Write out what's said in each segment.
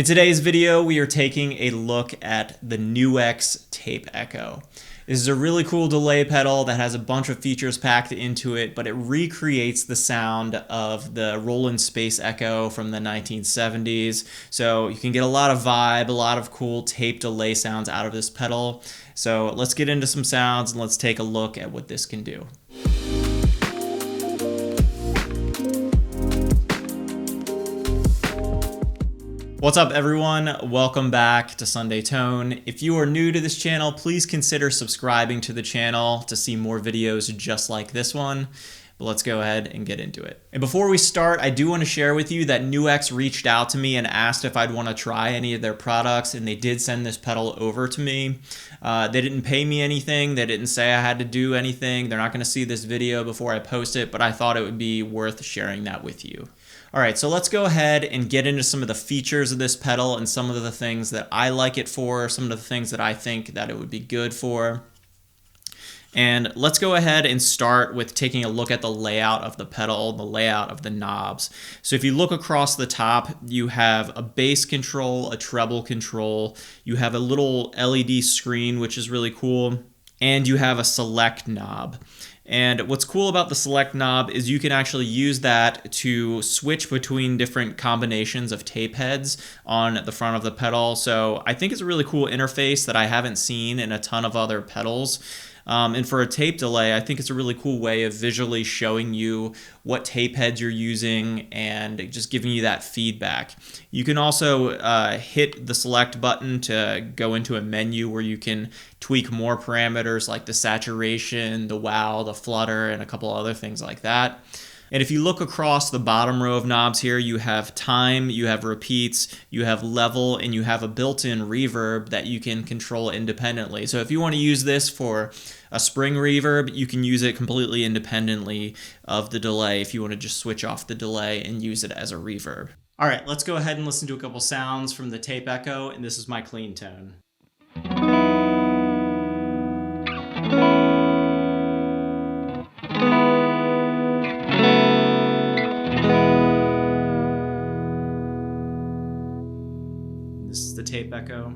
In today's video, we are taking a look at the NUX Tape Echo. This is a really cool delay pedal that has a bunch of features packed into it, but it recreates the sound of the Roland Space Echo from the 1970s. So you can get a lot of vibe, a lot of cool tape delay sounds out of this pedal. So let's get into some sounds and let's take a look at what this can do. What's up everyone? Welcome back to Sunday Tone. If you are new to this channel, please consider subscribing to the channel to see more videos just like this one. But let's go ahead and get into it. And before we start, I do want to share with you that NUX reached out to me and asked if I'd want to try any of their products, and they did send this pedal over to me. They didn't pay me anything. They didn't say I had to do anything. They're not going to see this video before I post it, but I thought it would be worth sharing that with you. All right, so let's go ahead and get into some of the features of this pedal and some of the things that I like it for, some of the things that I think that it would be good for. And let's go ahead and start with taking a look at the layout of the pedal, the layout of the knobs. So if you look across the top, you have a bass control, a treble control, you have a little LED screen, which is really cool, and you have a select knob. And what's cool about the select knob is you can actually use that to switch between different combinations of tape heads on the front of the pedal. So I think it's a really cool interface that I haven't seen in a ton of other pedals. And for a tape delay, I think it's a really cool way of visually showing you what tape heads you're using and just giving you that feedback. You can also hit the select button to go into a menu where you can tweak more parameters like the saturation, the wow, the flutter, and a couple other things like that. And if you look across the bottom row of knobs here, you have time, you have repeats, you have level, and you have a built-in reverb that you can control independently. So if you want to use this for a spring reverb, you can use it completely independently of the delay if you want to just switch off the delay and use it as a reverb. All right, let's go ahead and listen to a couple sounds from the Tape Echo, and this is my clean tone. This is the Tape Echo.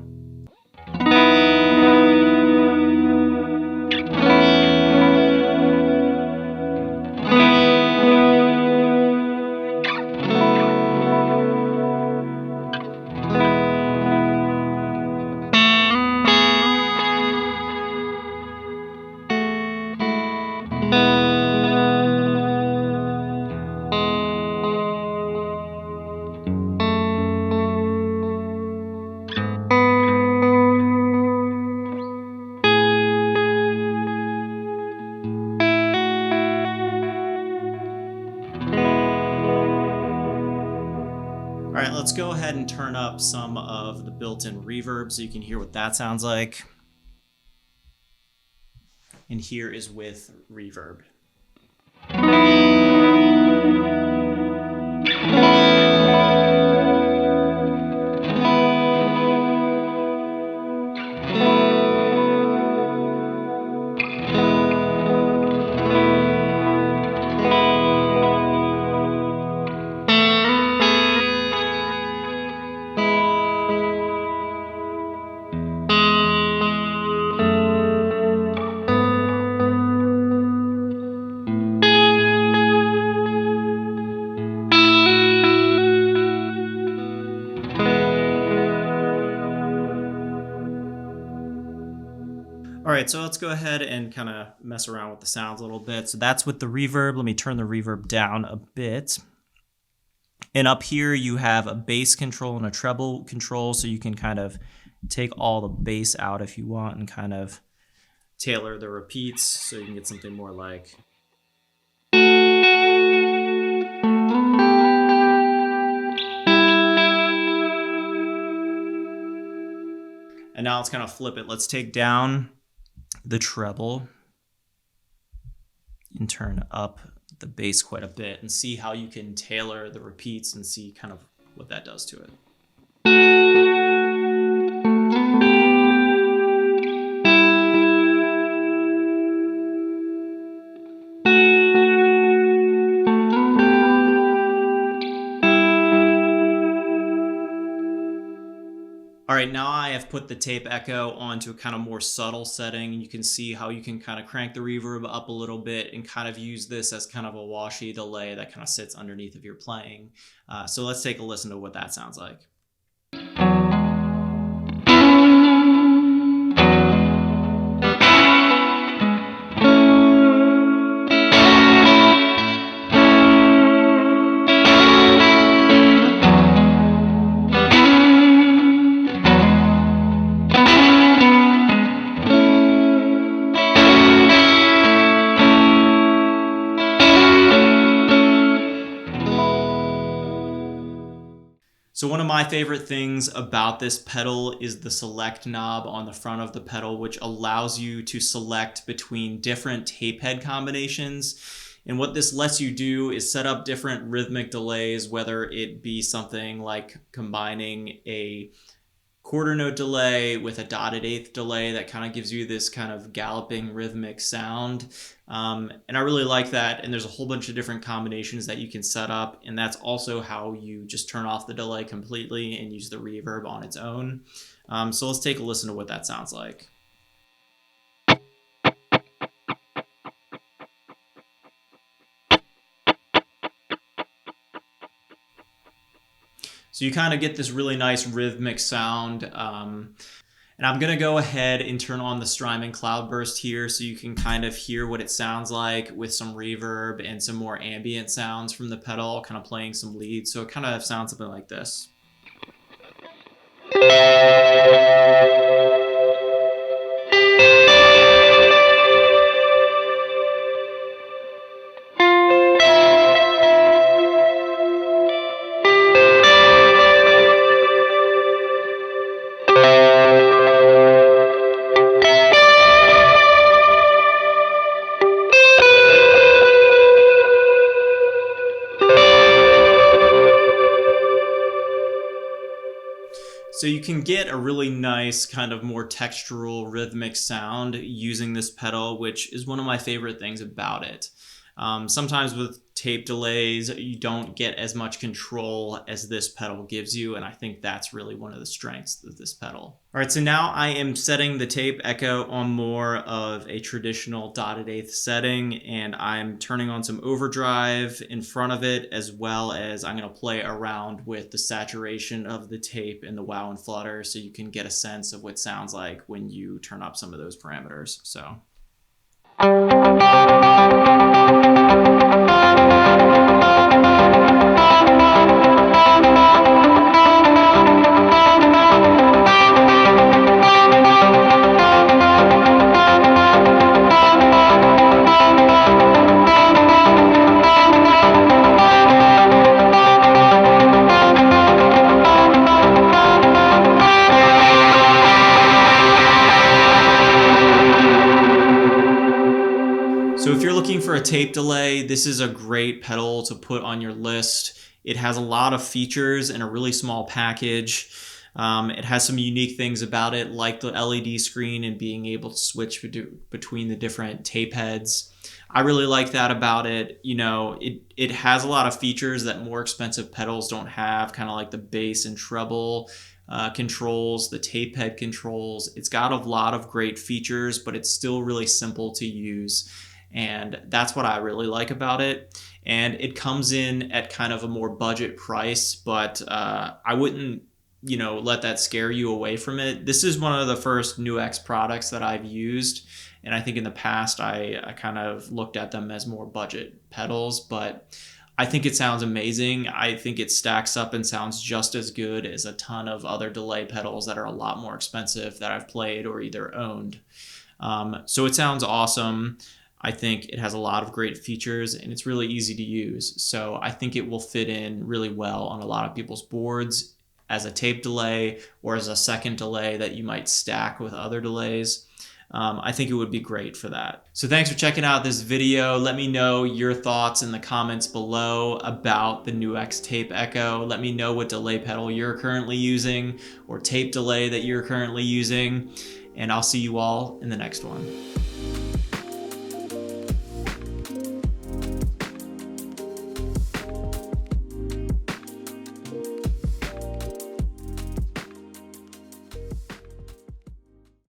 All right, let's go ahead and turn up some of the built-in reverb so you can hear what that sounds like. And here is with reverb. All right, so let's go ahead and kind of mess around with the sounds a little bit. So that's with the reverb. Let me turn the reverb down a bit. And up here you have a bass control and a treble control, so you can kind of take all the bass out if you want and kind of tailor the repeats so you can get something more like... And now let's kind of flip it. Let's take down the treble and turn up the bass quite a bit and see how you can tailor the repeats and see kind of what that does to it. right, now I have put the Tape Echo onto a kind of more subtle setting. You can see how you can kind of crank the reverb up a little bit and kind of use this as kind of a washy delay that kind of sits underneath of your playing. So let's take a listen to what that sounds like. So one of my favorite things about this pedal is the select knob on the front of the pedal, which allows you to select between different tape head combinations. And what this lets you do is set up different rhythmic delays, whether it be something like combining a quarter note delay with a dotted eighth delay that kind of gives you this kind of galloping rhythmic sound. And I really like that. And there's a whole bunch of different combinations that you can set up. And that's also how you just turn off the delay completely and use the reverb on its own. So let's take a listen to what that sounds like. So you kind of get this really nice rhythmic sound. And I'm gonna go ahead and turn on the Strymon Cloudburst here so you can kind of hear what it sounds like with some reverb and some more ambient sounds from the pedal, kind of playing some leads. So it kind of sounds something like this. So you can get a really nice kind of more textural rhythmic sound using this pedal, which is one of my favorite things about it. Sometimes with tape delays, you don't get as much control as this pedal gives you, and I think that's really one of the strengths of this pedal. All right, so now I am setting the Tape Echo on more of a traditional dotted eighth setting, and I'm turning on some overdrive in front of it, as well as I'm gonna play around with the saturation of the tape and the wow and flutter so you can get a sense of what it sounds like when you turn up some of those parameters. So. So if you're looking for a tape delay, this is a great pedal to put on your list. It has a lot of features in a really small package. It has some unique things about it, like the LED screen and being able to switch between the different tape heads. I really like that about it. You know, it has a lot of features that more expensive pedals don't have, kind of like the bass and treble controls, the tape head controls. It's got a lot of great features, but it's still really simple to use. And that's what I really like about it. And it comes in at kind of a more budget price, but I wouldn't, you know, let that scare you away from it. This is one of the first NUX products that I've used. And I think in the past, I kind of looked at them as more budget pedals, but I think it sounds amazing. I think it stacks up and sounds just as good as a ton of other delay pedals that are a lot more expensive that I've played or either owned. So it sounds awesome. I think it has a lot of great features and it's really easy to use. So I think it will fit in really well on a lot of people's boards as a tape delay or as a second delay that you might stack with other delays. I think it would be great for that. So thanks for checking out this video. Let me know your thoughts in the comments below about the NUX Tape Echo. Let me know what delay pedal you're currently using or tape delay that you're currently using. And I'll see you all in the next one.